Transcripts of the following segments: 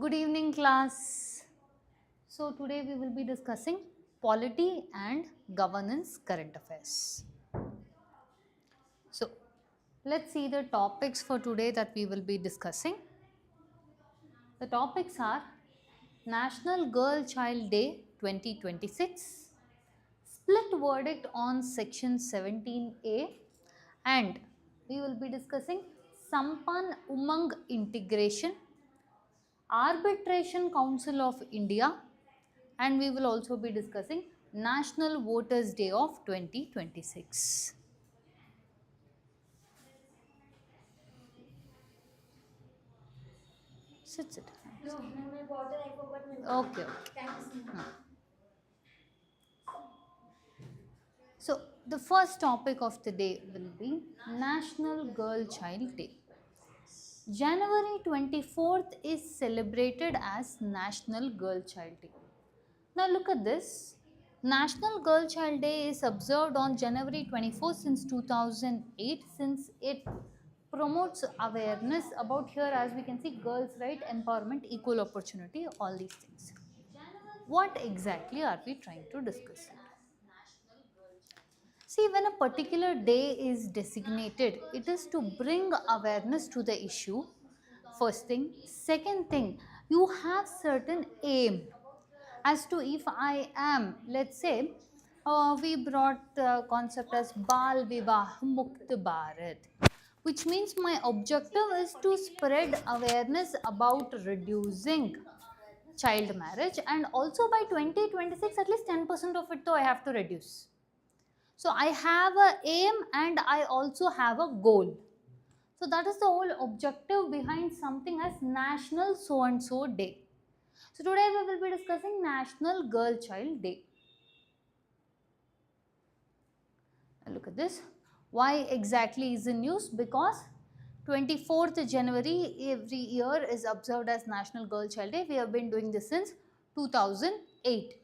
Good evening, class. So today we will be discussing polity and governance current affairs. So let's see the topics for today that we will be discussing. The topics are National Girl Child Day 2026, split verdict on section 17A, and we will be discussing Sampan Umang integration, Arbitration Council of India, and we will also be discussing National Voters Day of 2026. Sit. No, my bottle I forgot my Okay. Okay. Thanks. So the first topic of the day will be National Girl Child Day. January 24th is celebrated as National Girl Child Day. Now look at this. National Girl Child Day is observed on January 24th since 2008, since it promotes awareness about, here as we can see, girls' right, empowerment, equal opportunity, all these things. What exactly are we trying to discuss? See, when a particular day is designated, it is to bring awareness to the issue. First thing. Second thing, you have certain aim as to if I am, let's say, we brought the concept as Bal Vivah Mukt Bharat, which means my objective is to spread awareness about reducing child marriage, and also by 2026 at least 10% of it though I have to reduce. So I have a aim and I also have a goal. So that is the whole objective behind something as National so and so day. So today we will be discussing National Girl Child Day. Look at this. Why exactly is in use? Because 24th January every year is observed as National Girl Child Day. We have been doing this since 2008.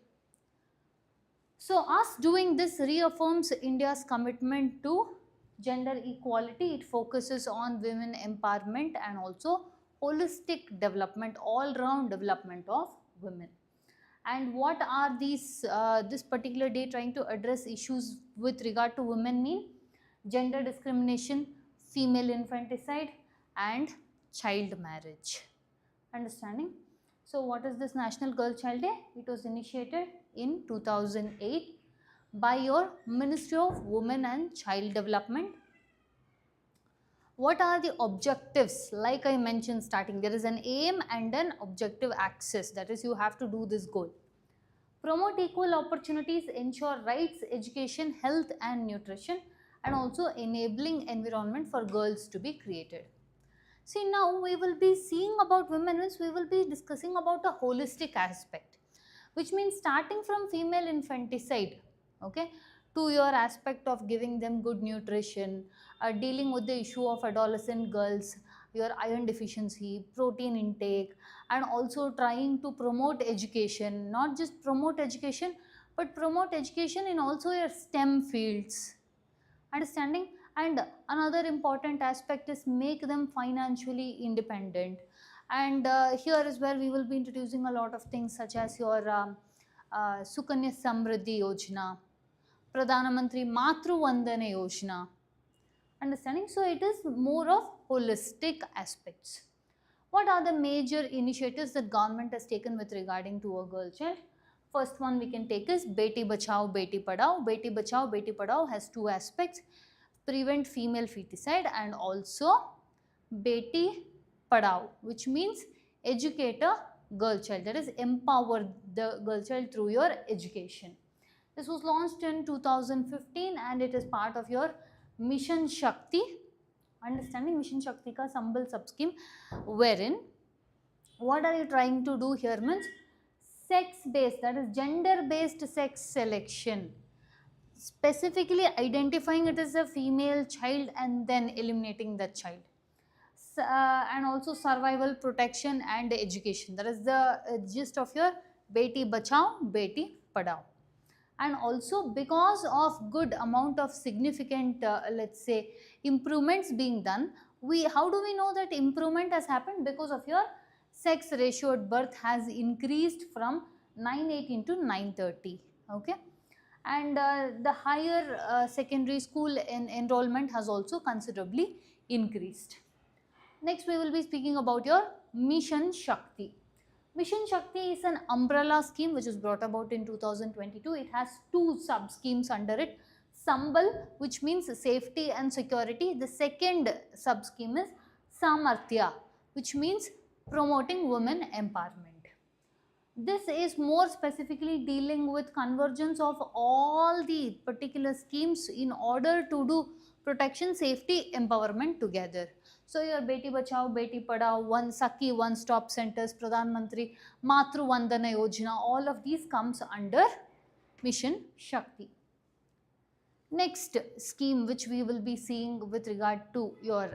So us doing this reaffirms India's commitment to gender equality. It focuses on women empowerment and also holistic development, all-round development of women. And what are these, this particular day trying to address issues with regard to women mean? Gender discrimination, female infanticide and child marriage. Understanding? So what is this National Girl Child Day? It was initiated in 2008 by your Ministry of Women and Child Development. What are the objectives? Like I mentioned starting, there is an aim and an objective axis, that is you have to do this goal. Promote equal opportunities, ensure rights, education, health and nutrition, and also enabling environment for girls to be created. See, now we will be seeing about women, we will be discussing about a holistic aspect, which means starting from female infanticide, okay, to your aspect of giving them good nutrition, dealing with the issue of adolescent girls, your iron deficiency, protein intake, and also trying to promote education, not just promote education, but promote education in also your STEM fields. Understanding? And another important aspect is make them financially independent. And here is where we will be introducing a lot of things such as your Sukanya Samriddhi Yojana, Pradhana Mantri Matru Vandana Yojana. Understanding? So it is more of holistic aspects. What are the major initiatives that government has taken with regarding to a girl child? First one we can take is Beti Bachao, Beti Padhao. Beti Bachao, Beti Padhao has two aspects: prevent female feticide and also Beti Padhao, which means educate a girl child, that is empower the girl child through your education. This was launched in 2015 and it is part of your Mission Shakti. Understanding? Mission Shakti ka Sambal sub-scheme, wherein what are you trying to do here means sex-based, that is gender-based sex selection, specifically identifying it as a female child and then eliminating that child. And also survival, protection and education. That is the gist of your Beti Bachao, Beti Padhao. And also because of good amount of significant, let's say, improvements being done, how do we know that improvement has happened? Because of your sex ratio at birth has increased from 918 to 930. Okay, and the higher secondary school enrollment has also considerably increased. Next, we will be speaking about your Mission Shakti. Mission Shakti is an umbrella scheme which was brought about in 2022. It has two sub schemes under it. Sambal, which means safety and security. The second sub scheme is Samarthya, which means promoting women empowerment. This is more specifically dealing with convergence of all the particular schemes in order to do protection, safety, empowerment together. So your Beti Bachao, Beti Padhao, One Sakhi, One Stop Centers, Pradhan Mantri, Matru Vandana Yojana, all of these comes under Mission Shakti. Next scheme which we will be seeing with regard to your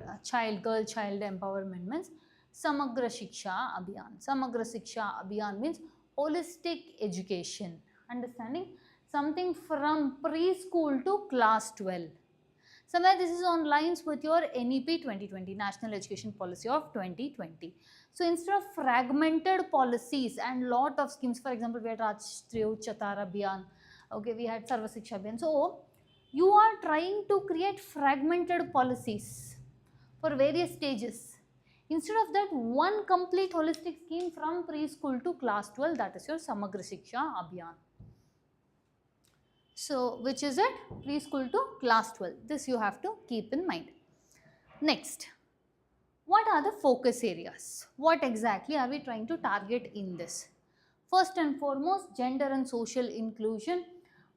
girl child empowerment means Samagra Shiksha Abhiyan. Samagra Shiksha Abhiyan means holistic education, understanding something from preschool to class 12. Somewhere this is on lines with your NEP 2020, National Education Policy of 2020. So instead of fragmented policies and lot of schemes, for example, we had Rashtriya Chatara Abhiyan, okay, we had Sarva Shiksha Abhiyan. So you are trying to create fragmented policies for various stages. Instead of that, one complete holistic scheme from preschool to class 12, that is your Samagra Shiksha Abhiyan. So, which is it? Preschool to class 12. This you have to keep in mind. Next, what are the focus areas? What exactly are we trying to target in this? First and foremost, gender and social inclusion.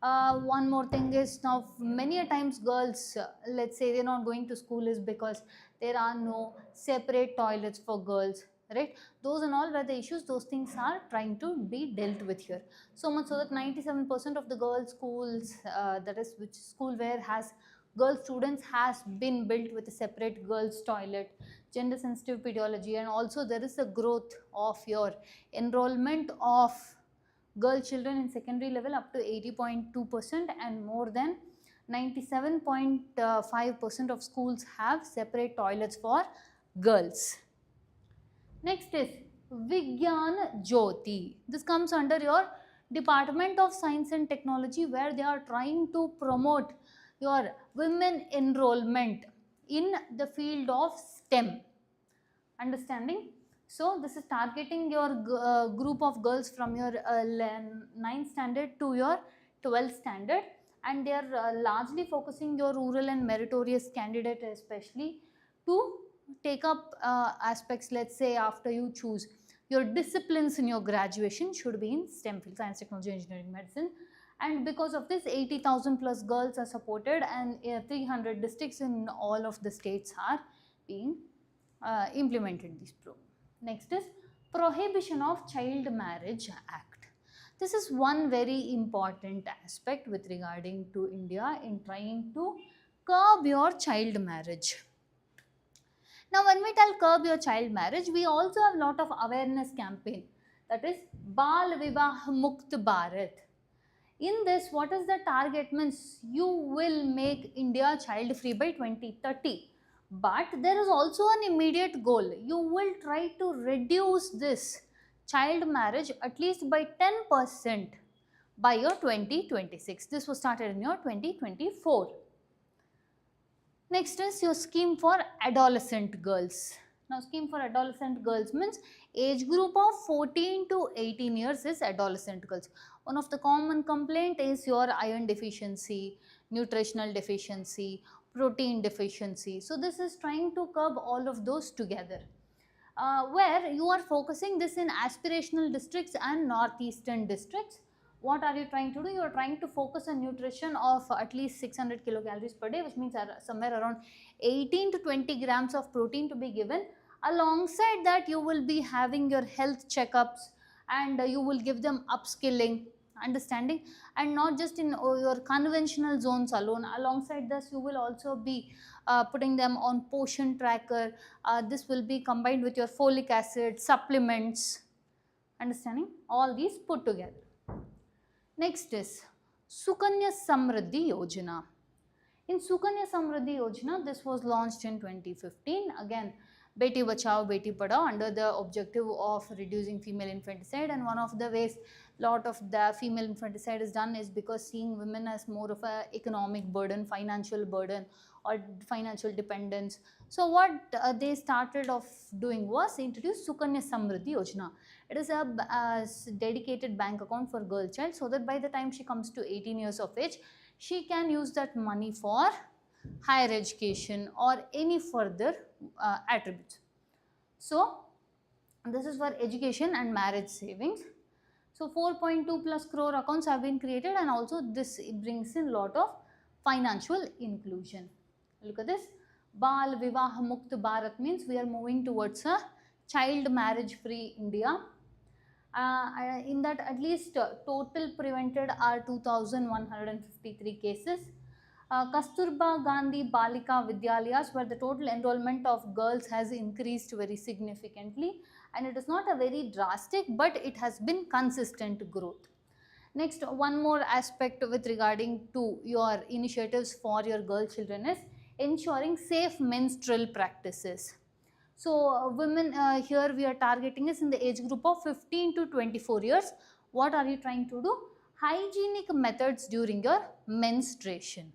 One more thing is, now many a times girls, let's say they're not going to school is because there are no separate toilets for girls, right? Those and all were the issues, those things are trying to be dealt with here. So much so that 97% of the girls schools, that is which school where has girl students has been built with a separate girls toilet, gender sensitive pedology, and also there is a growth of your enrollment of girl children in secondary level up to 80.2%, and more than 97.5% of schools have separate toilets for girls. Next is Vigyan Jyoti. This comes under your Department of Science and Technology, where they are trying to promote your women enrollment in the field of STEM. Understanding? So this is targeting your group of girls from your 9th standard to your 12th standard, and they are largely focusing your rural and meritorious candidate especially to take up aspects. Let's say after you choose your disciplines in your graduation should be in STEM field, science, technology, engineering, medicine, and because of this 80,000 plus girls are supported, and 300 districts in all of the states are being implemented this program. Next is Prohibition of Child Marriage Act. This is one very important aspect with regarding to India in trying to curb your child marriage. Now when we tell curb your child marriage, we also have lot of awareness campaign, that is Bal Vivah Mukt Bharat. In this, what is the target? Means you will make India child free by 2030. But there is also an immediate goal. You will try to reduce this child marriage at least by 10% by your 2026. This was started in your 2024. Next is your scheme for adolescent girls. Now scheme for adolescent girls means age group of 14 to 18 years is adolescent girls. One of the common complaint is your iron deficiency, nutritional deficiency, protein deficiency. So this is trying to curb all of those together. Where you are focusing this in aspirational districts and northeastern districts. What are you trying to do? You are trying to focus on nutrition of at least 600 kilocalories per day, which means somewhere around 18 to 20 grams of protein to be given. Alongside that, you will be having your health checkups, and you will give them upskilling, understanding, and not just in your conventional zones alone. Alongside this, you will also be putting them on portion tracker. This will be combined with your folic acid, supplements, understanding, all these put together. Next is Sukanya Samriddhi Yojana. In Sukanya Samriddhi Yojana, this was launched in 2015. Again, Beti Bachao, Beti Padhao under the objective of reducing female infanticide, and one of the ways lot of the female infanticide is done is because seeing women as more of a economic burden, financial burden or financial dependence. So what they started of doing was introduce Sukanya Samriddhi Yojana. It is a dedicated bank account for girl child, so that by the time she comes to 18 years of age, she can use that money for higher education or any further attributes. So this is for education and marriage savings. So 4.2 plus crore accounts have been created, and also this brings in lot of financial inclusion. Look at this. Bal Vivah Mukt Bharat means we are moving towards a child marriage free India. In that, at least total prevented are 2153 cases. Kasturba Gandhi Balika Vidyalayas, where the total enrollment of girls has increased very significantly, and it is not a very drastic, but it has been consistent growth. Next, one more aspect with regarding to your initiatives for your girl children is ensuring safe menstrual practices. So women here we are targeting is in the age group of 15 to 24 years. What are you trying to do? Hygienic methods during your menstruation.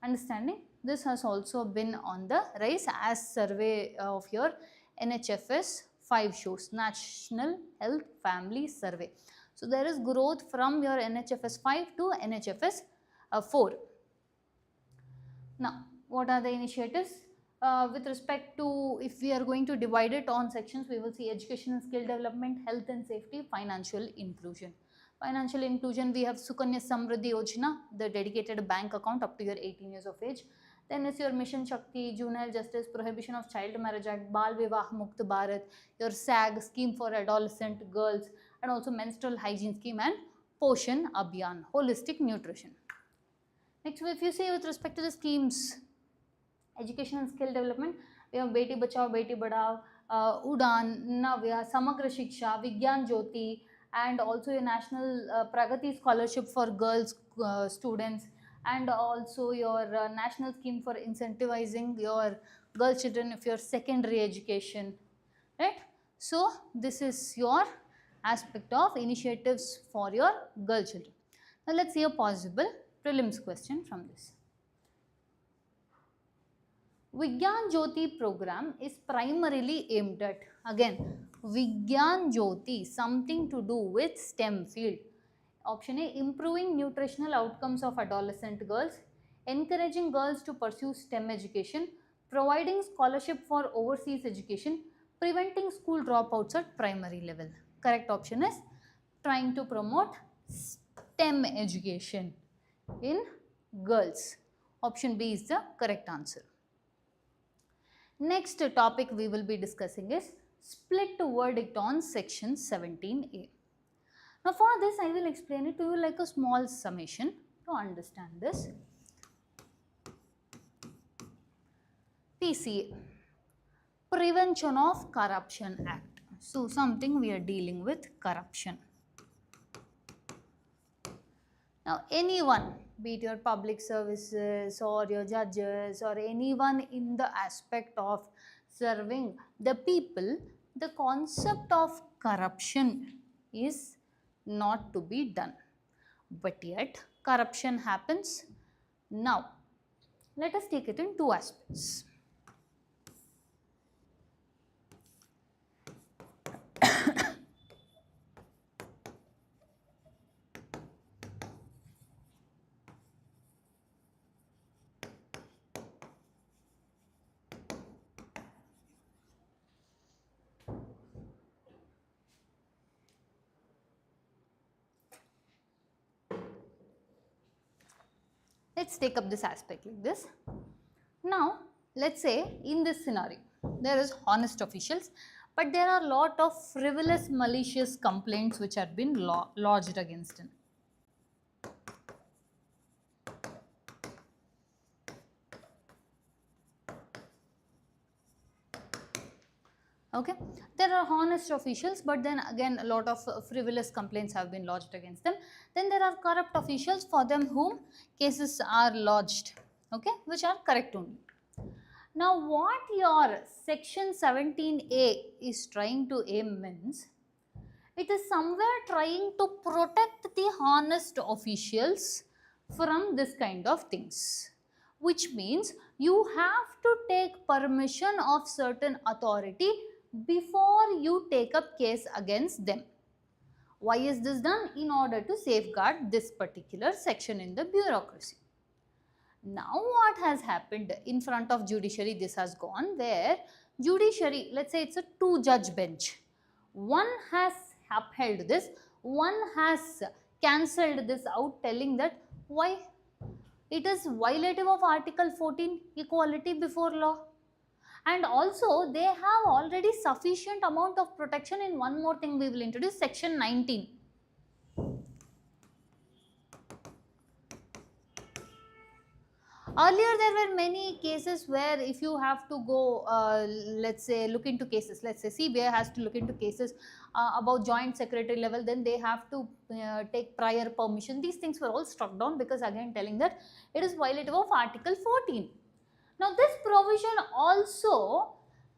Understanding? This has also been on the rise as survey of your NHFS 5 shows, National Health Family Survey. So there is growth from your NHFS 5 to NHFS 4. Now, what are the initiatives? With respect to, if we are going to divide it on sections, we will see education and skill development, health and safety, financial inclusion. Financial inclusion, we have Sukanya Samriddhi Yojana, the dedicated bank account up to your 18 years of age. Then is your Mission Shakti, Juvenile Justice, Prohibition of Child Marriage Act, Bal Vivah Mukt Bharat, your SAG, Scheme for Adolescent Girls, and also Menstrual Hygiene Scheme and Poshan Abhiyan, Holistic Nutrition. Next, if you say with respect to the schemes, education and skill development, we have Beti Bachao, Beti Badhao, Udan, Navya, Samagra Shiksha, Vigyan Jyoti, and also a national Pragati scholarship for girls students, and also your national scheme for incentivizing your girl children of your secondary education, right? So this is your aspect of initiatives for your girl children. Now let's see a possible prelims question from this. Vigyan Jyoti program is primarily aimed at, again, Vigyan Jyoti, something to do with STEM field. Option A, improving nutritional outcomes of adolescent girls, encouraging girls to pursue STEM education, providing scholarship for overseas education, preventing school dropouts at primary level. Correct option is trying to promote STEM education in girls. Option B is the correct answer. Next topic we will be discussing is split verdict on section 17A. Now for this I will explain it to you like a small summation to understand this. PCA, Prevention of Corruption Act. So something we are dealing with corruption. Now anyone, be it your public services or your judges or anyone in the aspect of serving the people, the concept of corruption is not to be done. But yet corruption happens. Now let us take it in two aspects. Let's take up this aspect like this. Now, let's say in this scenario, there is honest officials, but there are a lot of frivolous, malicious complaints which have been lodged against him. Okay, there are honest officials, but then again a lot of frivolous complaints have been lodged against them. Then there are corrupt officials for them whom cases are lodged, okay, which are correct only. Now what your section 17A is trying to aim means, it is somewhere trying to protect the honest officials from this kind of things, which means you have to take permission of certain authority before you take up case against them. Why is this done? In order to safeguard this particular section in the bureaucracy. Now what has happened in front of judiciary, this has gone where judiciary, let's say it's a 2-judge bench. One has upheld this, one has cancelled this out, telling that why? It is violative of Article 14, equality before law. And also they have already sufficient amount of protection in one more thing we will introduce, section 19. Earlier there were many cases where if you have to go, let's say look into cases, let's say CBI has to look into cases about joint secretary level, then they have to take prior permission. These things were all struck down because again telling that it is violative of Article 14. Now this provision also,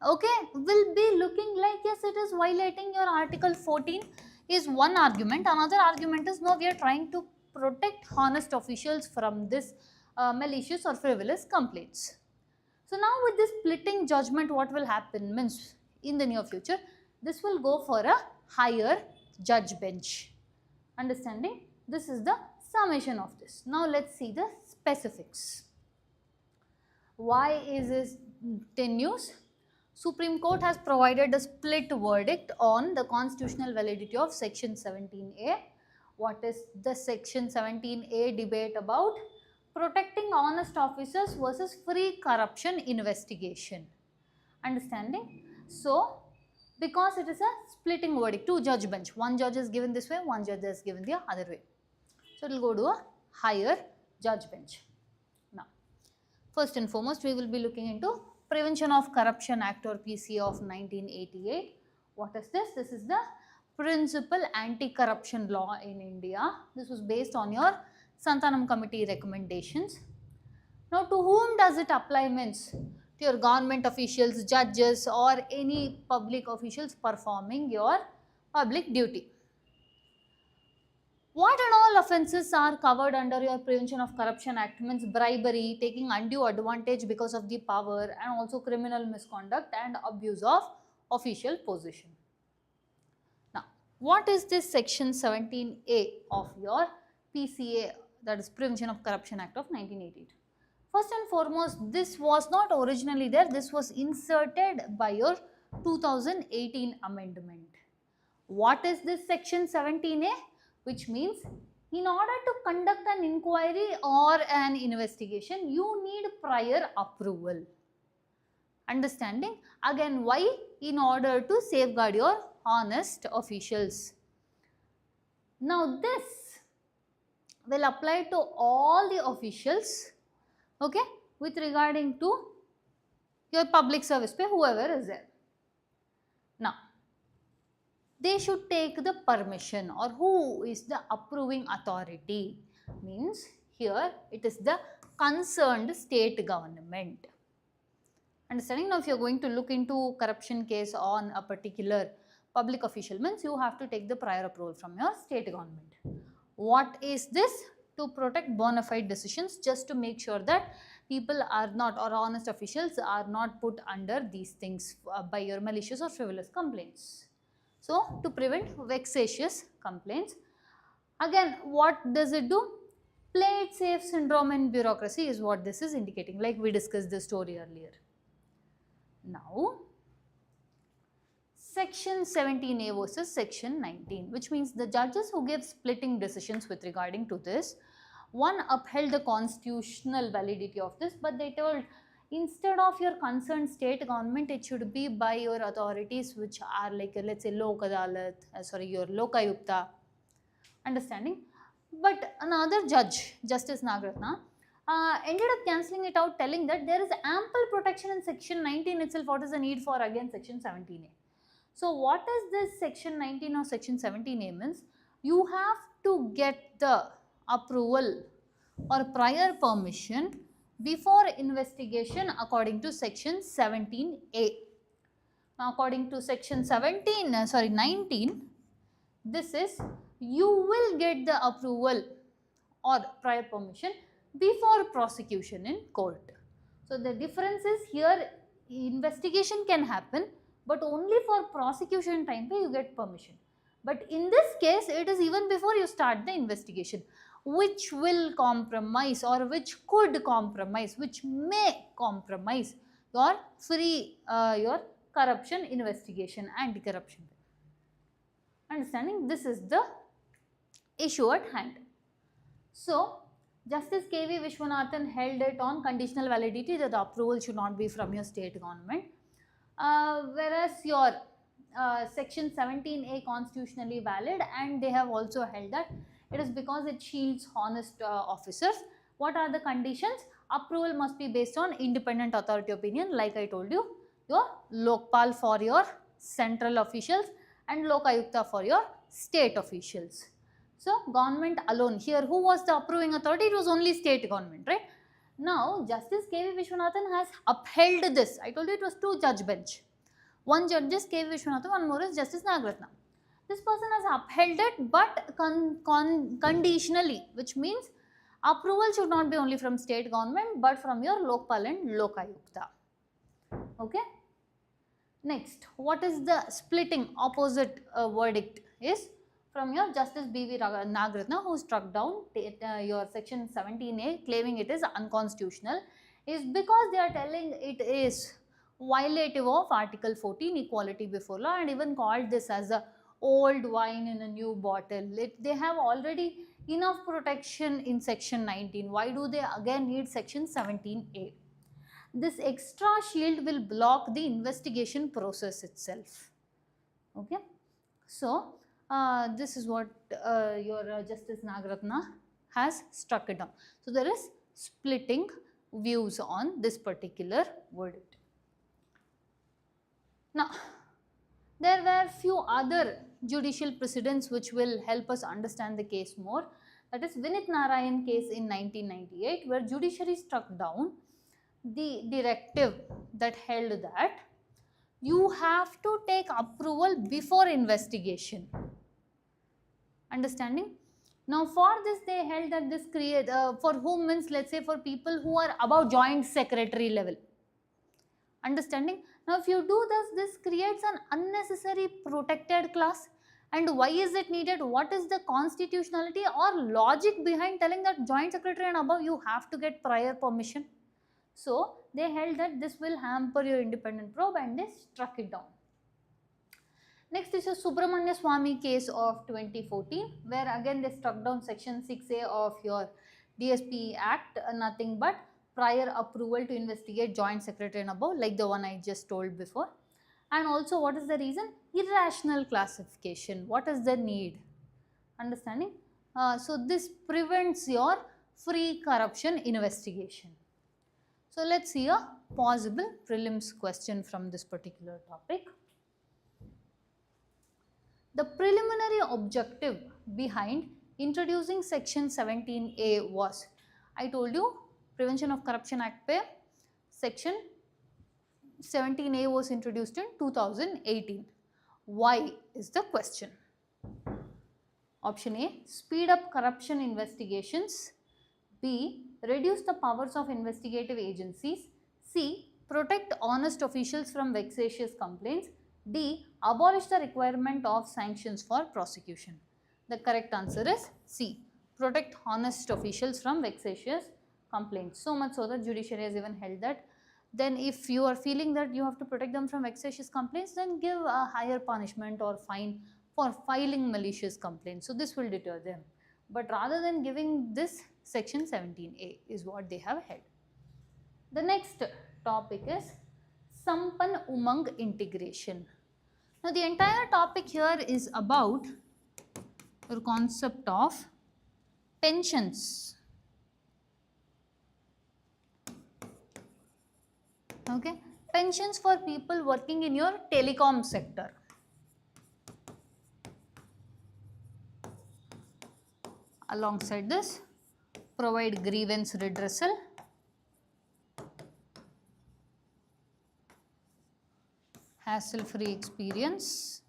okay, will be looking like yes, it is violating your Article 14 is one argument. Another argument is no, we are trying to protect honest officials from this malicious or frivolous complaints. So now with this splitting judgment, what will happen means in the near future, this will go for a higher judge bench. Understanding? This is the summation of this. Now let's see the specifics. Why is this tenuous? Supreme Court has provided a split verdict on the constitutional validity of section 17A. What is the section 17A debate about? Protecting honest officers versus free corruption investigation. Understanding? So, because it is a splitting verdict, 2-judge bench, one judge is given this way, one judge is given the other way. So, it will go to a higher judge bench. Now, first and foremost, we will be looking into Prevention of Corruption Act or PCA of 1988. What is this? This is the principal anti-corruption law in India. This was based on your Santanam committee recommendations. Now to whom does it apply means? To your government officials, judges or any public officials performing your public duty. What and all offences are covered under your Prevention of Corruption Act means bribery, taking undue advantage because of the power, and also criminal misconduct and abuse of official position. Now what is this section 17A of your PCA, that is Prevention of Corruption Act of 1988. First and foremost, this was not originally there, this was inserted by your 2018 amendment. What is this section 17A? Which means in order to conduct an inquiry or an investigation, you need prior approval. Understanding? Again, why? In order to safeguard your honest officials. Now this will apply to all the officials, okay, with regarding to your public service pay, whoever is there. Now, they should take the permission, or who is the approving authority means here it is the concerned state government. Understanding? Now if you are going to look into corruption case on a particular public official means you have to take the prior approval from your state government. What is this? To protect bona fide decisions, just to make sure that people are not, or honest officials are not put under these things by your malicious or frivolous complaints. So to prevent vexatious complaints. Again, what does it do? Play it safe syndrome in bureaucracy is what this is indicating, like we discussed this story earlier. Now, section 17A versus section 19, which means the judges who give splitting decisions with regarding to this, one upheld the constitutional validity of this, but they told instead of your concerned state government, it should be by your authorities which are like, let's say, Lok Adalat, your Lokayukta. Understanding? But another judge, Justice Nagaratna, ended up cancelling it out, telling that there is ample protection in section 19 itself. What is the need for again section 17A? So what is this section 19 or section 17A means? You have to get the approval or prior permission before investigation according to section 17A. Now according to section 19, this is you will get the approval or prior permission before prosecution in court. So the difference is here investigation can happen, but only for prosecution time you get permission. But in this case it is even before you start the investigation, which will compromise or which could compromise, which may compromise your your corruption investigation, anti-corruption. Understanding? This is the issue at hand. So Justice K.V. Vishwanathan held it on conditional validity that the approval should not be from your state government, whereas your section 17A constitutionally valid, and they have also held that it is because it shields honest officers. What are the conditions? Approval must be based on independent authority opinion, like I told you, your Lokpal for your central officials and Lokayukta for your state officials. So government alone, here who was the approving authority? It was only state government, right? Now Justice K.V. Vishwanathan has upheld this. I told you it was 2 judge bench. One judge is K.V. Vishwanathan, one more is Justice Nagaratna. This person has upheld it, but conditionally, which means approval should not be only from state government but from your Lokpal and Lokayukta. Okay. Next, what is the splitting opposite verdict is from your Justice B.V. Nagaratna, who struck down your section 17A claiming it is unconstitutional, is because they are telling it is violative of Article 14 equality before law, and even called this as a old wine in a new bottle. They have already enough protection in section 19. Why do they again need section 17A? This extra shield will block the investigation process itself. Okay. So this is what your Justice Nagaratna has struck it down. So there is splitting views on this particular verdict. Now there were few other judicial precedents which will help us understand the case more. That is Vinit Narayan case in 1998, where judiciary struck down the directive that held that you have to take approval before investigation. Understanding? Now for this they held that this create for whom means, let's say for people who are above joint secretary level. Understanding? Now if you do this creates an unnecessary protected class. And why is it needed? What is the constitutionality or logic behind telling that joint secretary and above you have to get prior permission? So they held that this will hamper your independent probe, and they struck it down. Next is a Subramanya Swamy case of 2014, where again they struck down section 6A of your DSP Act, nothing but prior approval to investigate joint secretary and above, like the one I just told before. And also what is the reason? Irrational classification. What is the need? Understanding? So this prevents your free corruption investigation. So let's see a possible prelims question from this particular topic. The preliminary objective behind introducing section 17A was, I told you, Prevention of Corruption Act पे section 17A was introduced in 2018. Why is the question? Option A, speed up corruption investigations. B, reduce the powers of investigative agencies. C, protect honest officials from vexatious complaints. D, abolish the requirement of sanctions for prosecution. The correct answer is C, protect honest officials from vexatious complaints. So much so that judiciary has even held that then if you are feeling that you have to protect them from vexatious complaints, then give a higher punishment or fine for filing malicious complaints. So this will deter them. But rather than giving this, section 17A is what they have held. The next topic is Sampan Umang integration. Now the entire topic here is about your concept of pensions. Okay, pensions for people working in your telecom sector. Alongside this, provide grievance redressal hassle-free experience.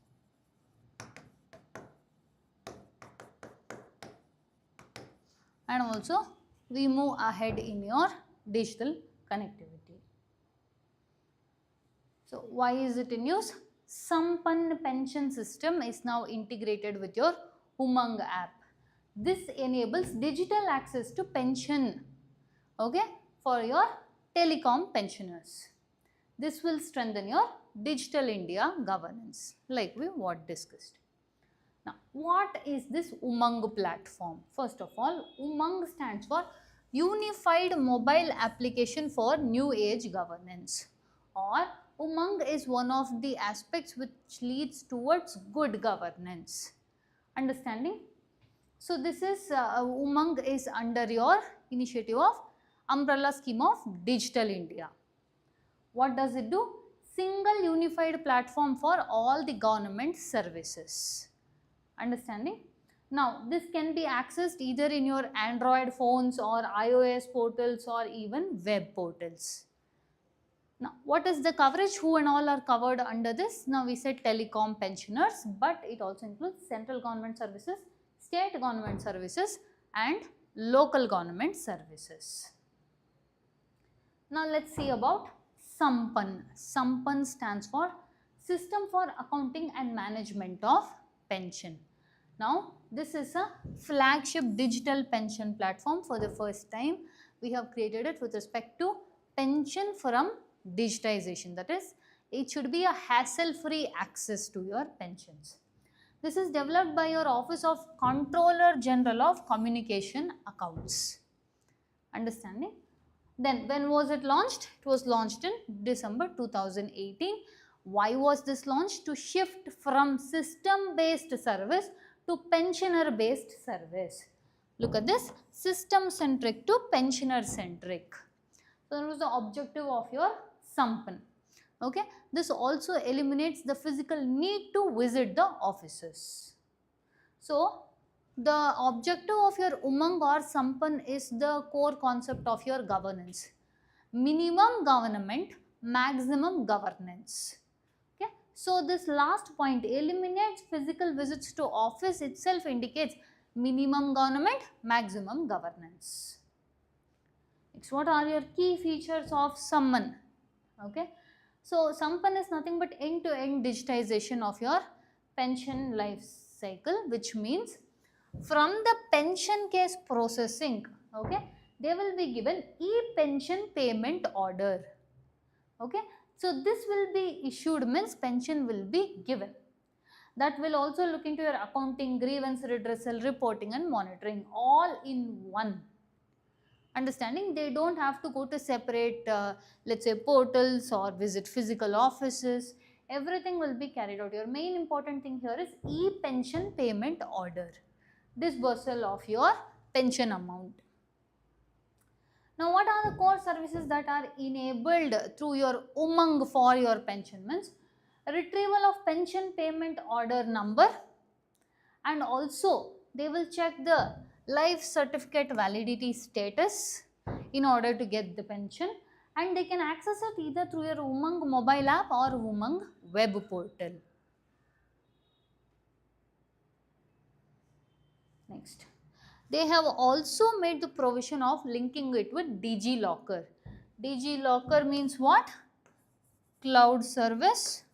And also we move ahead in your digital connectivity. So why is it in use? Sampann pension system is now integrated with your Umang app. This enables digital access to pension, okay, for your telecom pensioners. This will strengthen your digital India governance like we discussed. Now, what is this Umang platform? First of all, Umang stands for Unified Mobile Application for New Age Governance, or Umang is one of the aspects which leads towards good governance. Understanding? So, this is Umang is under your initiative of umbrella scheme of Digital India. What does it do? Single unified platform for all the government services. Understanding? Now, this can be accessed either in your Android phones or iOS portals or even web portals. Now, what is the coverage? Who and all are covered under this? Now, we said telecom pensioners, but it also includes central government services, state government services and local government services. Now, let's see about Sampann. Sampann stands for System for Accounting and Management of Pension. Now, this is a flagship digital pension platform. For the first time, we have created it with respect to pension from digitization. That is, it should be a hassle-free access to your pensions. This is developed by your Office of Controller General of Communication Accounts. Understanding? Then, when was it launched? It was launched in December 2018. Why was this launched? To shift from system-based service to pensioner-based service. Look at this, system-centric to pensioner-centric. So, that was the objective of your Sampann. Okay. This also eliminates the physical need to visit the offices. So, the objective of your Umang or Sampann is the core concept of your governance. Minimum government, maximum governance. Okay. So, this last point, eliminates physical visits to office, itself indicates minimum government, maximum governance. Next, what are your key features of Sampann? Okay. So, Sampann is nothing but end-to-end digitization of your pension life cycle, which means from the pension case processing, okay, they will be given e-pension payment order. Okay. So, this will be issued, means pension will be given. That will also look into your accounting, grievance redressal, reporting and monitoring all in one. Understanding? They don't have to go to separate, let's say, portals or visit physical offices. Everything will be carried out. Your main important thing here is e-pension payment order, disbursal of your pension amount. Now, what are the core services that are enabled through your Umang for your pension? Means retrieval of pension payment order number, and also they will check the life certificate validity status in order to get the pension, and they can access it either through your Umang mobile app or Umang web portal. Next, they have also made the provision of linking it with DigiLocker. DigiLocker means what? Cloud service,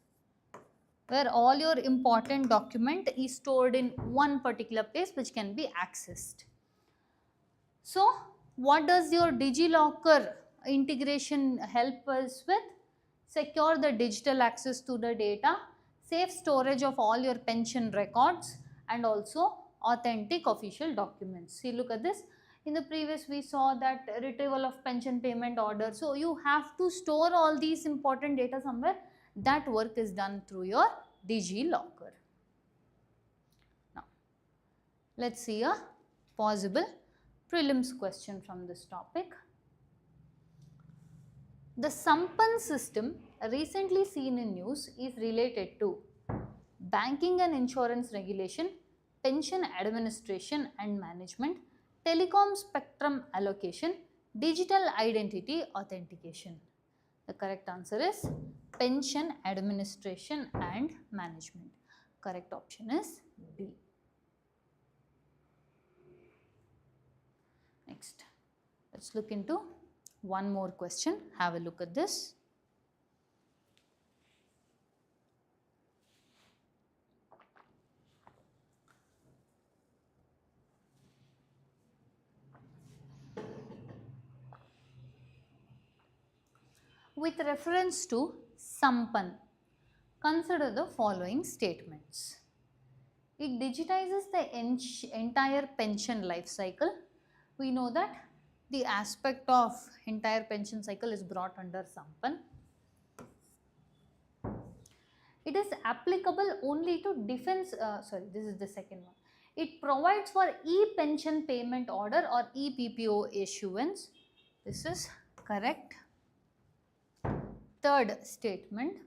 where all your important document is stored in one particular place which can be accessed. So, what does your DigiLocker integration help us with? Secure the digital access to the data, safe storage of all your pension records and also authentic official documents. See, look at this. In the previous we saw that retrieval of pension payment order. So, you have to store all these important data somewhere. That work is done through your DigiLocker. Now, let's see a possible prelims question from this topic. The Sampann system recently seen in news is related to banking and insurance regulation, pension administration and management, telecom spectrum allocation, digital identity authentication. The correct answer is pension administration and management. Correct option is B. Next, let's look into one more question. Have a look at this. With reference to Sampan, consider the following statements. It digitizes the entire pension life cycle. We know that the aspect of entire pension cycle is brought under Sampan. It is applicable only to defense, this is the second one. It provides for e-pension payment order or e-PPO issuance. This is correct. Third statement,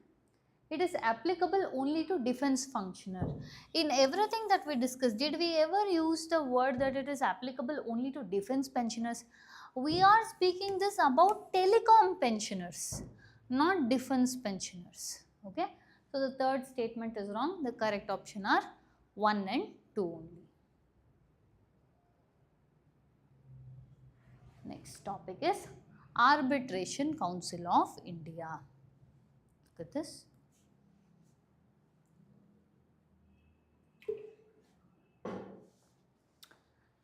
it is applicable only to defense functionaries. In everything that we discussed, did we ever use the word that it is applicable only to defense pensioners? We are speaking this about telecom pensioners, not defense pensioners. Okay. So the third statement is wrong. The correct option are 1 and 2 only. Next topic is Arbitration Council of India. Look at this.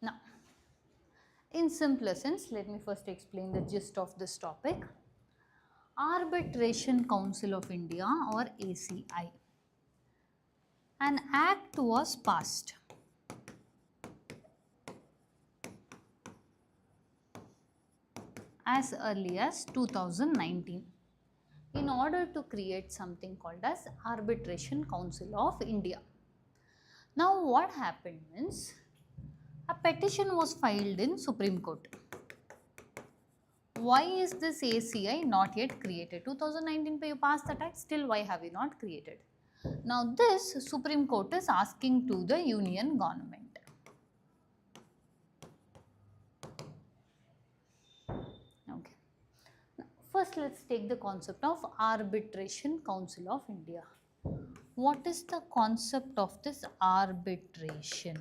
Now, in simpler sense, let me first explain the gist of this topic. Arbitration Council of India or ACI. An act was passed as early as 2019 in order to create something called as Arbitration Council of India. Now what happened means, a petition was filed in Supreme Court. Why is this ACI not yet created? 2019 you passed the act, still why have you not created? Now this Supreme Court is asking to the union government. Okay. Now, first let's take the concept of Arbitration Council of India. What is the concept of this arbitration?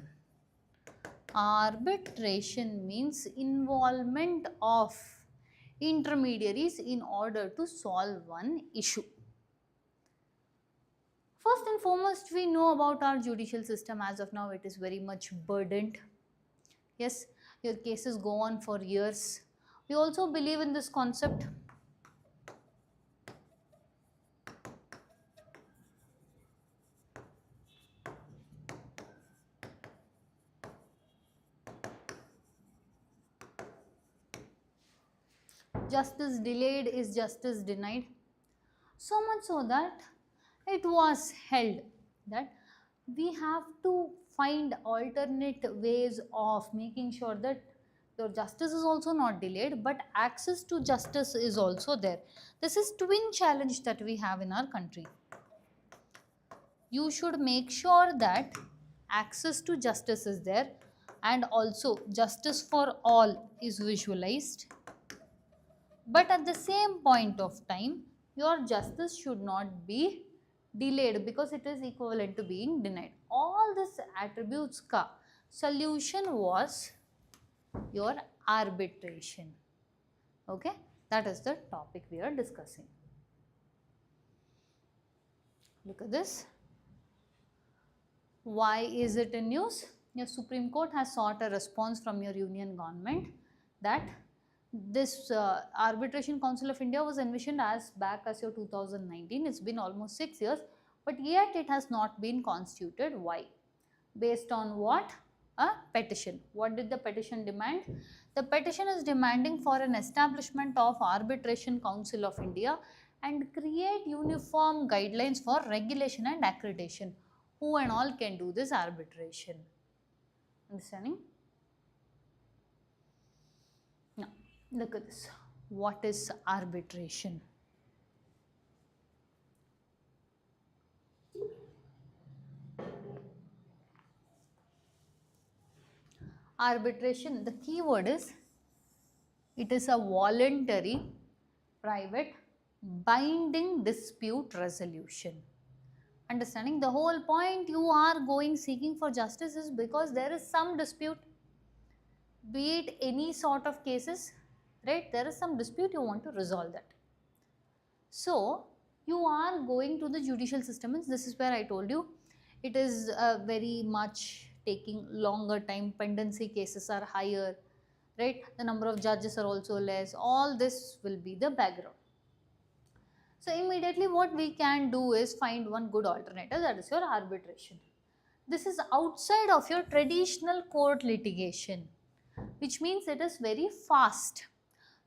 Arbitration means involvement of intermediaries in order to solve one issue. First and foremost, we know about our judicial system. As of now, it is very much burdened. Yes, your cases go on for years. We also believe in this concept. Justice delayed is justice denied. So much so that it was held that we have to find alternate ways of making sure that your justice is also not delayed, but access to justice is also there. This is twin challenge that we have in our country. You should make sure that access to justice is there and also justice for all is visualized. But at the same point of time, your justice should not be delayed because it is equivalent to being denied. All these attributes ka solution was your arbitration. Okay, that is the topic we are discussing. Look at this. Why is it in news? Your Supreme Court has sought a response from your union government that this Arbitration Council of India was envisioned as back as your 2019. It's been almost 6 years, but yet it has not been constituted. Why? Based on what? A petition. What did the petition demand? The petition is demanding for an establishment of Arbitration Council of India and create uniform guidelines for regulation and accreditation. Who and all can do this arbitration? Understanding? Now, look at this. What is arbitration? Arbitration, the key word is, it is a voluntary, private, binding dispute resolution. Understanding the whole point you are going seeking for justice is because there is some dispute, be it any sort of cases, right? There is some dispute, you want to resolve that. So you are going to the judicial system, and this is where I told you it is very much taking longer time, pendency cases are higher, right? The number of judges are also less. All this will be the background. So immediately what we can do is find one good alternative, that is your arbitration. This is outside of your traditional court litigation, which means it is very fast.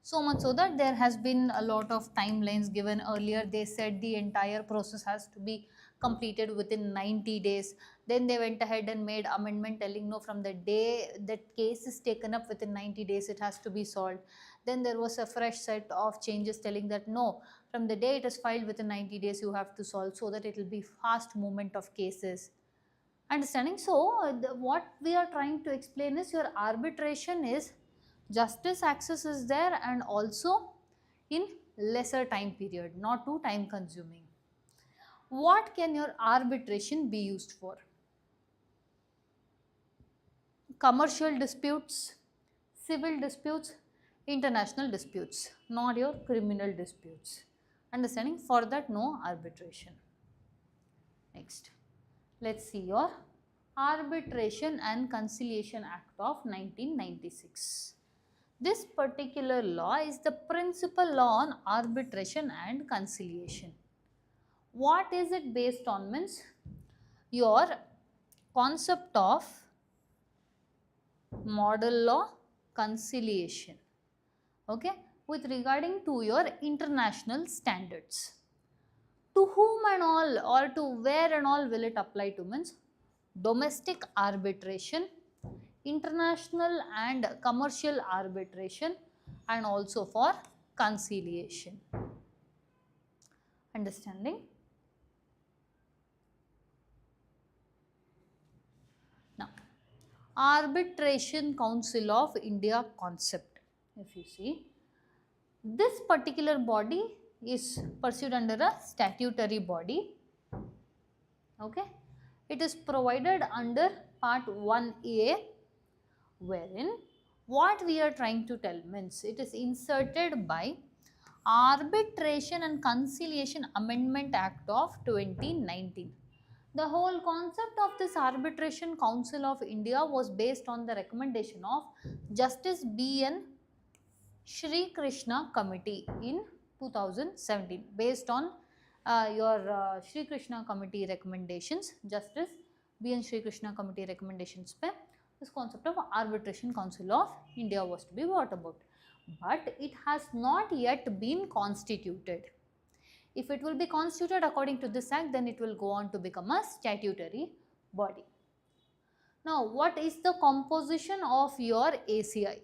So much so that there has been a lot of timelines given earlier. They said the entire process has to be completed within 90 days. Then they went ahead and made amendment telling no, from the day that case is taken up within 90 days it has to be solved. Then there was a fresh set of changes telling that no, from the day it is filed within 90 days you have to solve, so that it will be fast movement of cases. Understanding? So what we are trying to explain is your arbitration is justice access is there, and also in lesser time period, not too time consuming. What can your arbitration be used for? Commercial disputes, civil disputes, international disputes, not your criminal disputes. Understanding? For that no arbitration. Next, let's see your Arbitration and Conciliation Act of 1996. This particular law is the principal law on arbitration and conciliation. What is it based on? Means your concept of model law conciliation, okay, with regarding to your international standards. To whom and all, or to where and all will it apply to? Means domestic arbitration, international and commercial arbitration, and also for conciliation. Understanding? Now, Arbitration Council of India concept. If you see, this particular body is pursued under a statutory body. Okay, it is provided under part 1A, wherein what we are trying to tell means it is inserted by Arbitration and Conciliation Amendment Act of 2019. The whole concept of this Arbitration Council of India was based on the recommendation of Justice B.N. Shri Krishna Committee in 2017. Based on your Shri Krishna Committee recommendations, Justice B.N. Shri Krishna Committee recommendations pe this concept of Arbitration Council of India was to be brought about. But it has not yet been constituted. If it will be constituted according to this act, then it will go on to become a statutory body. Now, what is the composition of your ACI?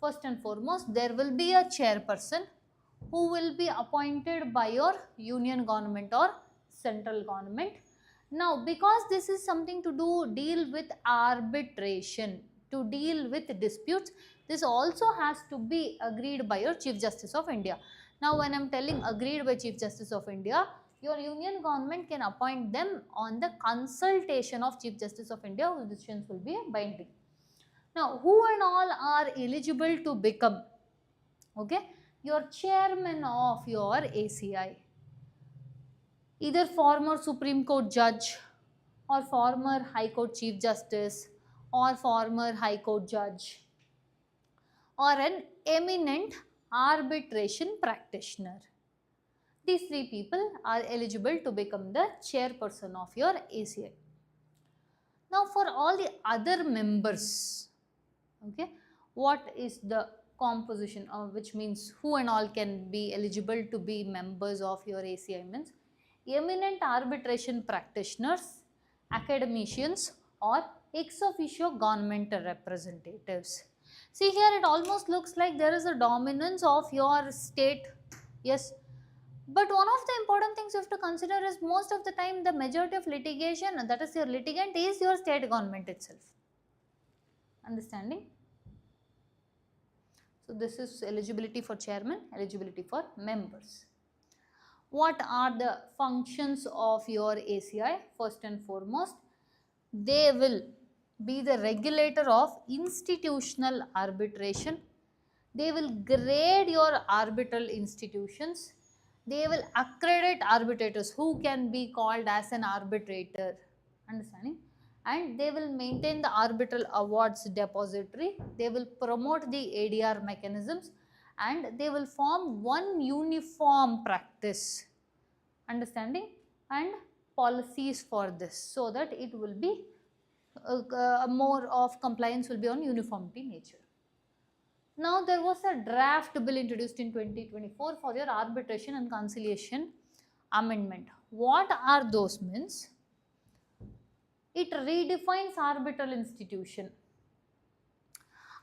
First and foremost, there will be a chairperson who will be appointed by your union government or central government. Now, because this is something to deal with arbitration, to deal with disputes, this also has to be agreed by your Chief Justice of India. Now, when I am telling agreed by Chief Justice of India, your union government can appoint them on the consultation of Chief Justice of India, whose decisions will be binding. Now, who and all are eligible to become, okay, your chairman of your ACI? Either former Supreme Court judge, or former High Court Chief Justice, or former High Court judge, or an eminent arbitration practitioner. These three people are eligible to become the chairperson of your ACI. Now, for all the other members, okay, what is the composition of, which means who and all can be eligible to be members of your ACI? Means eminent arbitration practitioners, academicians, or ex officio government representatives. See, here it almost looks like there is a dominance of your state, yes, but one of the important things you have to consider is most of the time the majority of litigation, that is your litigant, is your state government itself. Understanding? So, this is eligibility for chairman, eligibility for members. What are the functions of your ACI? First and foremost, they will be the regulator of institutional arbitration. They will grade your arbitral institutions. They will accredit arbitrators who can be called as an arbitrator. Understanding? And they will maintain the arbitral awards depository. They will promote the ADR mechanisms and they will form one uniform practice. Understanding? And policies for this, so that it will be more of compliance will be on uniformity nature. Now there was a draft bill introduced in 2024 for your arbitration and conciliation amendment. What are those means? It redefines arbitral institution.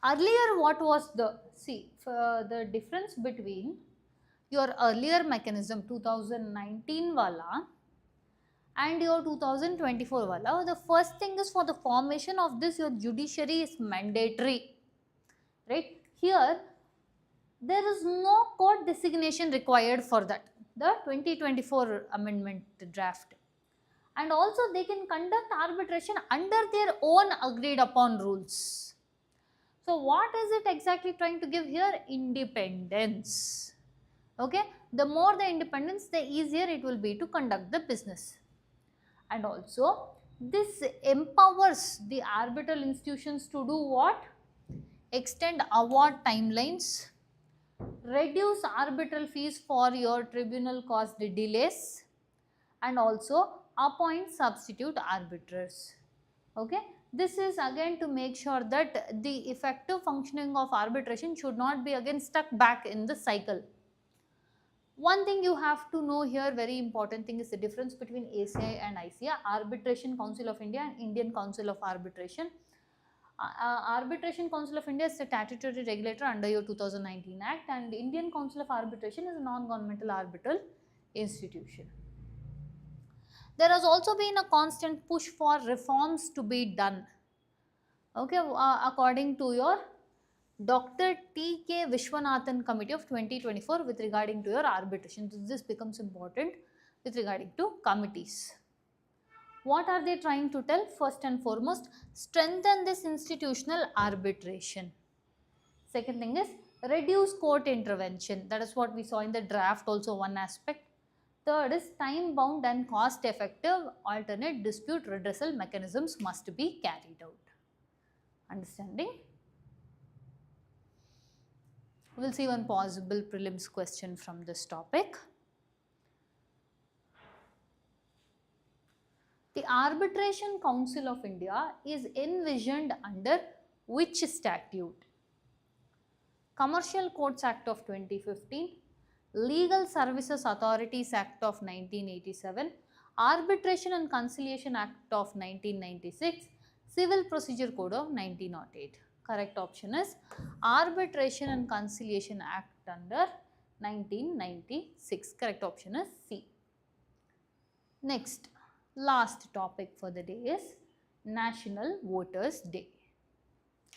Earlier what was the difference between your earlier mechanism 2019 wala and your 2024 wala? The first thing is, for the formation of this, your judiciary is mandatory, right? Here there is no court designation required for that, the 2024 amendment draft. And also they can conduct arbitration under their own agreed upon rules. So what is it exactly trying to give here? Independence. Okay, the more the independence, the easier it will be to conduct the business. And also this empowers the arbitral institutions to do what? Extend award timelines, reduce arbitral fees for your tribunal caused delays, and also appoint substitute arbiters. Okay, this is again to make sure that the effective functioning of arbitration should not be again stuck back in the cycle. One thing you have to know here, very important thing, is the difference between ACI and ICI, Arbitration Council of India and Indian Council of Arbitration. Arbitration Council of India is a statutory regulator under your 2019 Act, and Indian Council of Arbitration is a non-governmental arbitral institution. There has also been a constant push for reforms to be done. Okay, according to your Dr. T.K. Vishwanathan Committee of 2024 with regarding to your arbitration. This becomes important with regarding to committees. What are they trying to tell? First and foremost, strengthen this institutional arbitration. Second thing is reduce court intervention. That is what we saw in the draft, also one aspect. Third is time bound and cost effective alternate dispute redressal mechanisms must be carried out. Understanding? We will see one possible prelims question from this topic. The Arbitration Council of India is envisioned under which statute? Commercial Courts Act of 2015, Legal Services Authorities Act of 1987, Arbitration and Conciliation Act of 1996, Civil Procedure Code of 1908. Correct option is Arbitration and Conciliation Act under 1996. Correct option is C. Next, last topic for the day is National Voters Day.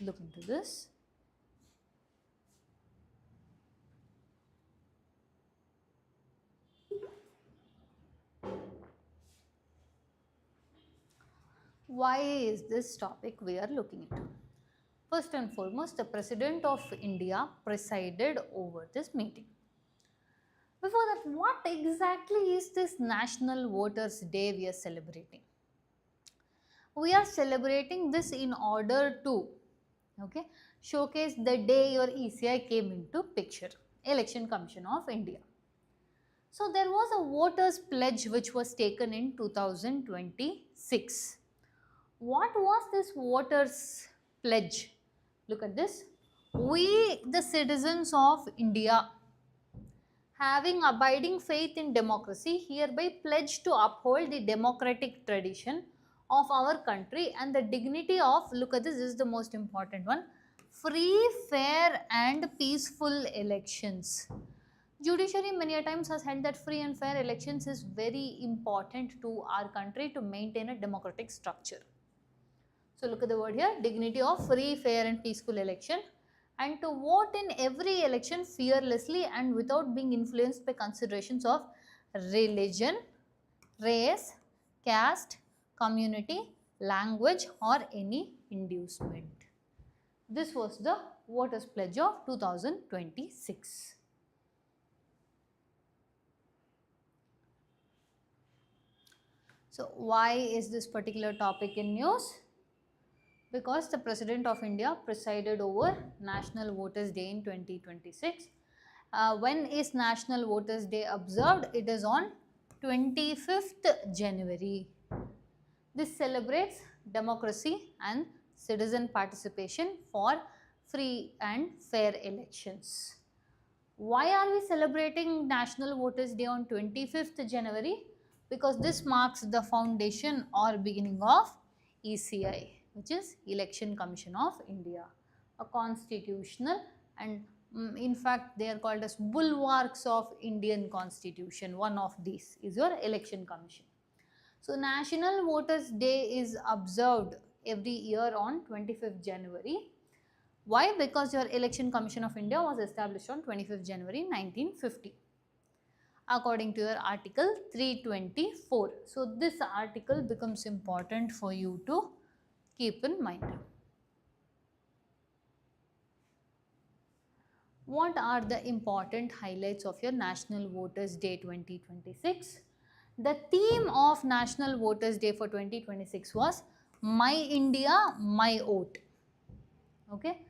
Look into this. Why is this topic we are looking into? First and foremost, the President of India presided over this meeting. Before that, what exactly is this National Voters Day we are celebrating? We are celebrating this in order to showcase the day your ECI came into picture, Election Commission of India. So there was a voters pledge which was taken in 2026. What was this voters pledge? Look at this. We, the citizens of India, having abiding faith in democracy, hereby pledge to uphold the democratic tradition of our country and the dignity of, look at this is the most important one, free, fair and peaceful elections. Judiciary many a times has held that free and fair elections is very important to our country to maintain a democratic structure. So look at the word here, dignity of free, fair and peaceful election, and to vote in every election fearlessly and without being influenced by considerations of religion, race, caste, community, language or any inducement. This was the Voters Pledge of 2026. So why is this particular topic in news? Because the President of India presided over National Voters Day in 2026. When is National Voters Day observed? It is on 25th January. This celebrates democracy and citizen participation for free and fair elections. Why are we celebrating National Voters Day on 25th January? Because this marks the foundation or beginning of ECI, which is Election Commission of India, a constitutional and in fact they are called as bulwarks of Indian Constitution. One of these is your Election Commission. So National Voters Day is observed every year on 25th January. Why? Because your Election Commission of India was established on 25th January 1950 according to your Article 324. So this article becomes important for you to keep in mind. What are the important highlights of your National Voters Day 2026? The theme of National Voters Day for 2026 was My India, My Vote. Okay,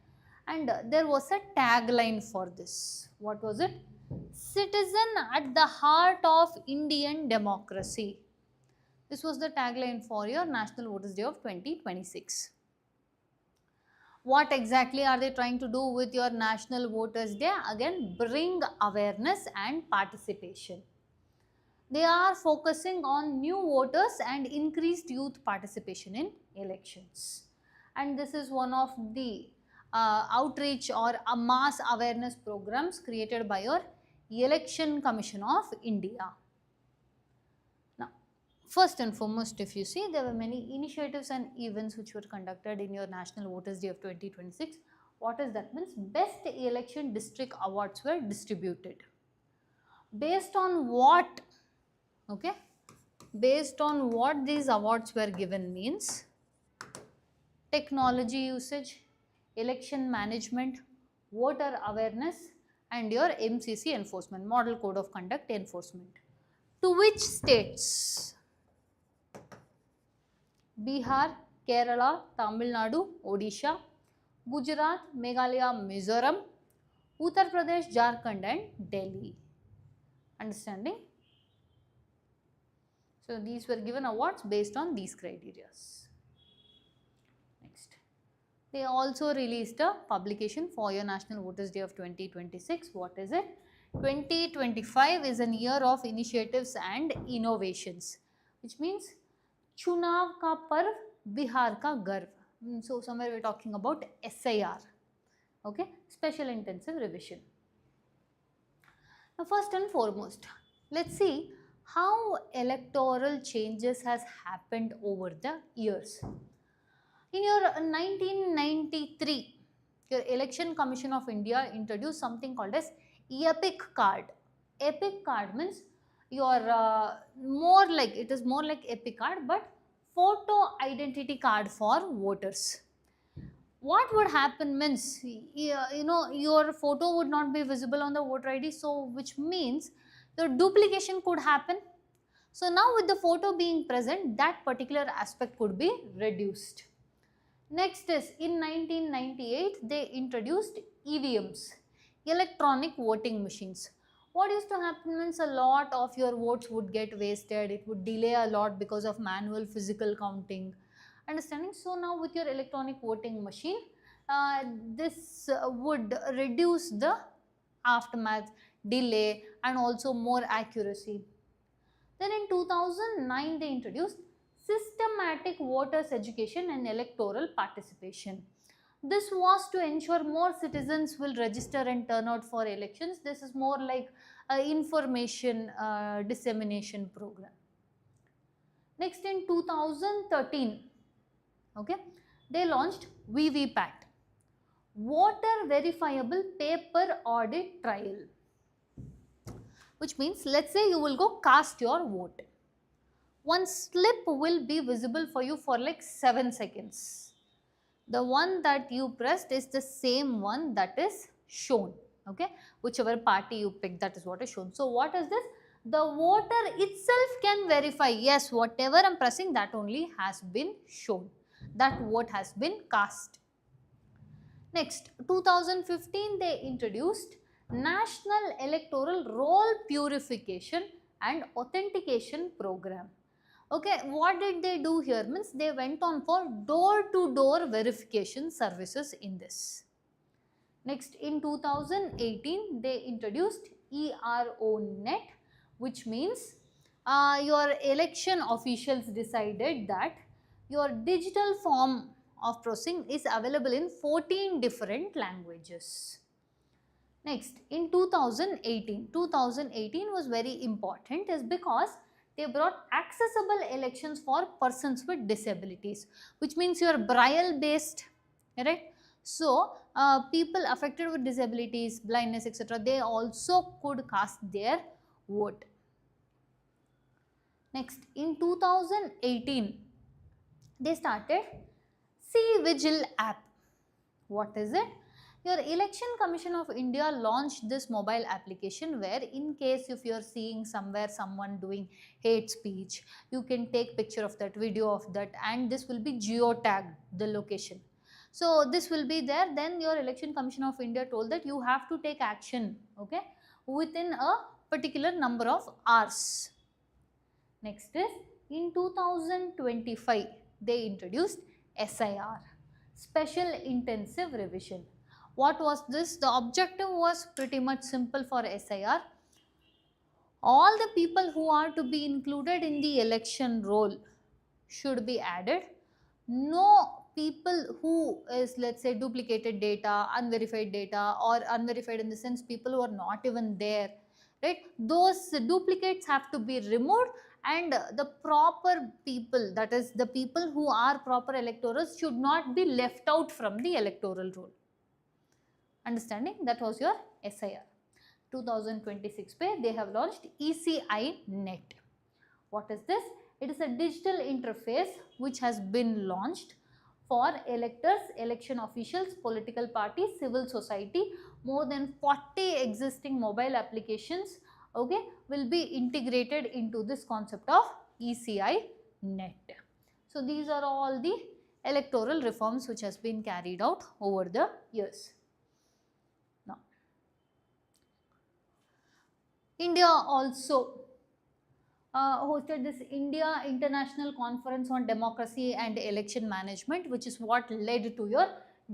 and there was a tagline for this. What was it? Citizen at the heart of Indian democracy. This was the tagline for your National Voters Day of 2026. What exactly are they trying to do with your National Voters Day? Again, bring awareness and participation. They are focusing on new voters and increased youth participation in elections. And this is one of the outreach or a mass awareness programs created by your Election Commission of India. Now, first and foremost, if you see, there were many initiatives and events which were conducted in your National Voters Day of 2026. What is that? Means Best Election District Awards were distributed. Based on what? Okay, based on what these awards were given means technology usage, election management, voter awareness and your MCC enforcement, Model Code of Conduct enforcement. To which states? Bihar, Kerala, Tamil Nadu, Odisha, Gujarat, Meghalaya, Mizoram, Uttar Pradesh, Jharkhand and Delhi. Understanding? So these were given awards based on these criteria. Next, they also released a publication for your National Voters Day of 2026. What is it? 2025 is an year of initiatives and innovations, which means Chunav ka Parv, Bihar ka Garv. So somewhere we are talking about SIR. Okay, Special Intensive Revision. Now first and foremost, let's see how electoral changes has happened over the years. In your 1993, your Election Commission of India introduced something called as EPIC card. EPIC card means your it is more like EPIC card but photo identity card for voters. What would happen means, your photo would not be visible on the voter ID, so which means the duplication could happen. So now with the photo being present, that particular aspect could be reduced. Next is in 1998, they introduced EVMs, electronic voting machines. What used to happen means a lot of your votes would get wasted, it would delay a lot because of manual physical counting. Understanding? So now with your electronic voting machine, this would reduce the aftermath, delay and also more accuracy. Then in 2009 they introduced systematic voters education and electoral participation. This was to ensure more citizens will register and turn out for elections. This is more like an information dissemination program. Next in 2013, okay, they launched VVPAT, Voter Verifiable Paper Audit Trial. which means let's say you will go cast your vote. One slip will be visible for you for like 7 seconds. The one that you pressed is the same one that is shown, okay, whichever party you pick, that is what is shown. So what is this? The voter itself can verify, yes, whatever I am pressing, that only has been shown, that vote has been cast. Next, 2015 they introduced National Electoral Roll Purification and Authentication Program. Okay, what did they do here? Means they went on for door-to-door verification services in this. Next, in 2018, they introduced ERO-NET, which means your election officials decided that your digital form of processing is available in 14 different languages. Next, in 2018 was very important is because they brought accessible elections for persons with disabilities, which means your braille based, right? So, people affected with disabilities, blindness, etc., they also could cast their vote. Next, in 2018, they started C-Vigil app. What is it? Your Election Commission of India launched this mobile application where in case if you are seeing somewhere someone doing hate speech, you can take picture of that, video of that, and this will be geotagged, the location. So this will be there. Then your Election Commission of India told that you have to take action, okay, within a particular number of hours. Next is in 2025 they introduced SIR, Special Intensive Revision. What was this? The objective was pretty much simple for SIR. All the people who are to be included in the election roll should be added. No people who is, let's say, duplicated data, unverified data, or unverified in the sense people who are not even there, right? Those duplicates have to be removed, and the proper people, that is the people who are proper electors, should not be left out from the electoral roll. Understanding? That was your SIR. 2026 pay, they have launched ECI Net. What is this? It is a digital interface which has been launched for electors, election officials, political parties, civil society. More than 40 existing mobile applications, okay, will be integrated into this concept of ECI Net. So these are all the electoral reforms which has been carried out over the years. Now, India also hosted this India International Conference on Democracy and Election Management, which is what led to your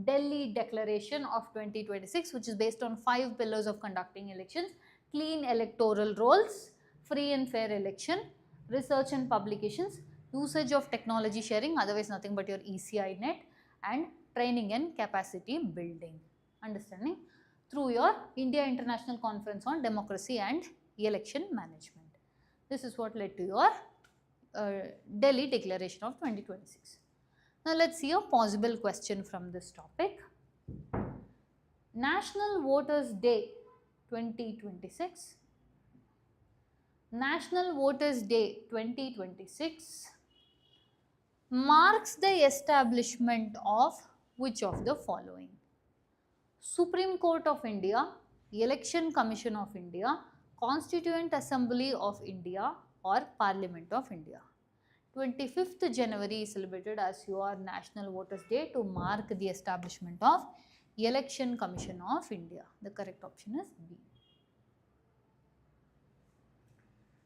Delhi Declaration of 2026, which is based on 5 pillars of conducting elections: clean electoral rolls, free and fair election, research and publications, usage of technology sharing, otherwise nothing but your ECI Net, and training and capacity building. Understanding? Through your India International Conference on Democracy and Election Management. This is what led to your Delhi Declaration of 2026. Now let's see a possible question from this topic. National Voters Day 2026. National Voters Day 2026 marks the establishment of which of the following? Supreme Court of India, Election Commission of India, Constituent Assembly of India, or Parliament of India. 25th January is celebrated as your National Voters Day to mark the establishment of Election Commission of India. The correct option is B.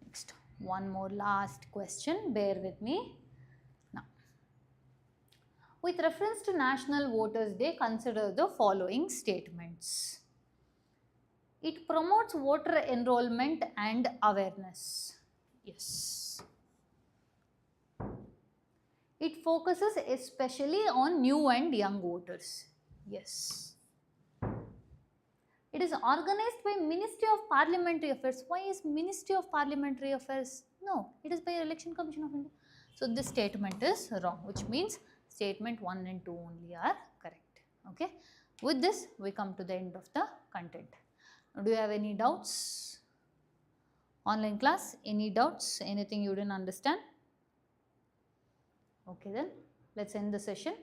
Next, one more last question, bear with me. Now, with reference to National Voters Day, consider the following statements. It promotes voter enrollment and awareness. Yes. It focuses especially on new and young voters. Yes. It is organized by Ministry of Parliamentary Affairs. Why is Ministry of Parliamentary Affairs? No, it is by Election Commission of India. So this statement is wrong, which means statement 1 and 2 only are correct. Okay. With this, we come to the end of the content. Do you have any doubts? Online class, any doubts, anything you didn't understand? Okay then, let's end the session.